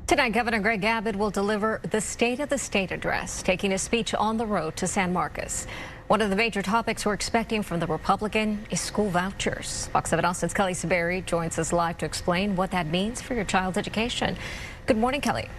Tonight, Governor Greg Abbott will deliver the State of the State address, taking a speech on the road to San Marcos. One of the major topics we're expecting from the Republican is school vouchers. Fox 7 Austin's Kelly Saberi joins us live to explain what that means for your child's education. Good morning, Kelly.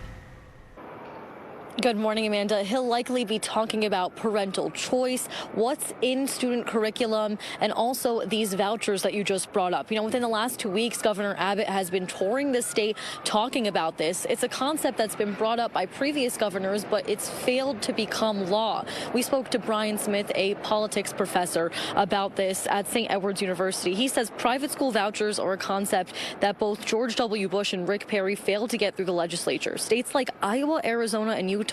Good morning, Amanda. He'll likely be talking about parental choice, what's in student curriculum, and also these vouchers that you just brought up. You know, within the last 2 weeks, Governor Abbott has been touring the state talking about this. It's a concept that's been brought up by previous governors, but it's failed to become law. We spoke to Brian Smith, a politics professor, about this at St. Edward's University. He says private school vouchers are a concept that both George W. Bush and Rick Perry failed to get through the legislature. States like Iowa, Arizona, and Utah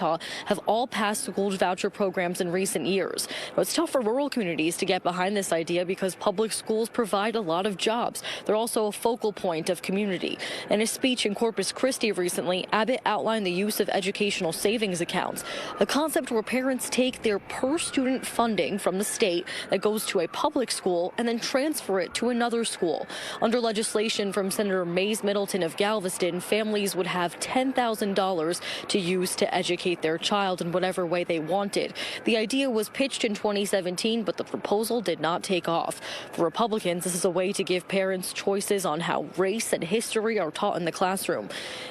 have all passed school voucher programs in recent years. But it's tough for rural communities to get behind this idea because public schools provide a lot of jobs. They're also a focal point of community. In a speech in Corpus Christi recently, Abbott outlined the use of educational savings accounts, a concept where parents take their per-student funding from the state that goes to a public school and then transfer it to another school. Under legislation from Senator Mays Middleton of Galveston, families would have $10,000 to use to educate their child in whatever way they wanted. The idea was pitched in 2017, but the proposal did not take off. For Republicans, this is a way to give parents choices on how race and history are taught in the classroom.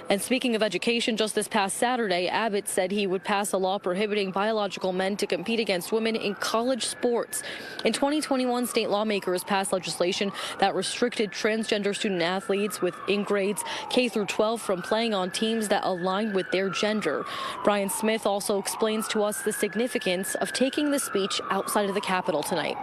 And speaking of education, just this past Saturday, Abbott said he would pass a law prohibiting biological men to compete against women in college sports. In 2021, state lawmakers passed legislation that restricted transgender student athletes in grades K through 12 from playing on teams that aligned with their gender. Brian Smith also explains to us the significance of taking the speech outside of the Capitol tonight.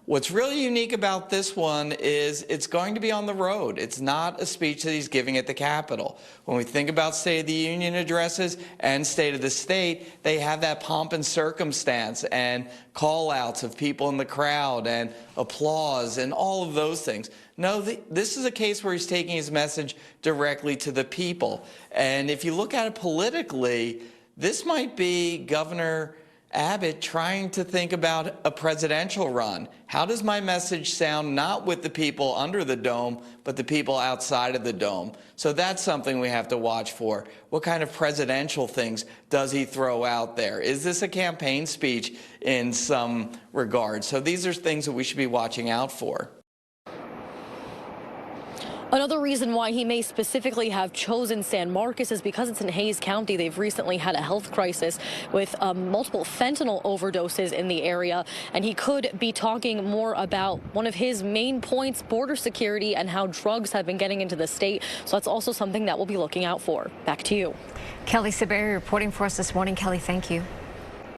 What's really unique about this one is it's going to be on the road. It's not a speech that he's giving at the Capitol. When we think about State of the Union addresses and State of the State, they have that pomp and circumstance and call-outs of people in the crowd and applause and all of those things. No, this is a case where he's taking his message directly to the people. And if you look at it politically, this might be Governor Abbott trying to think about a presidential run. How does my message sound not with the people under the dome, but the people outside of the dome? So that's something we have to watch for. What kind of presidential things does he throw out there? Is this a campaign speech in some regard? So these are things that we should be watching out for. Another reason why he may specifically have chosen San Marcos is because it's in Hays County. They've recently had a health crisis with multiple fentanyl overdoses in the area, and he could be talking more about one of his main points, border security, and how drugs have been getting into the state. So that's also something that we'll be looking out for. Back to you. Kelly Saberi reporting for us this morning. Kelly, thank you.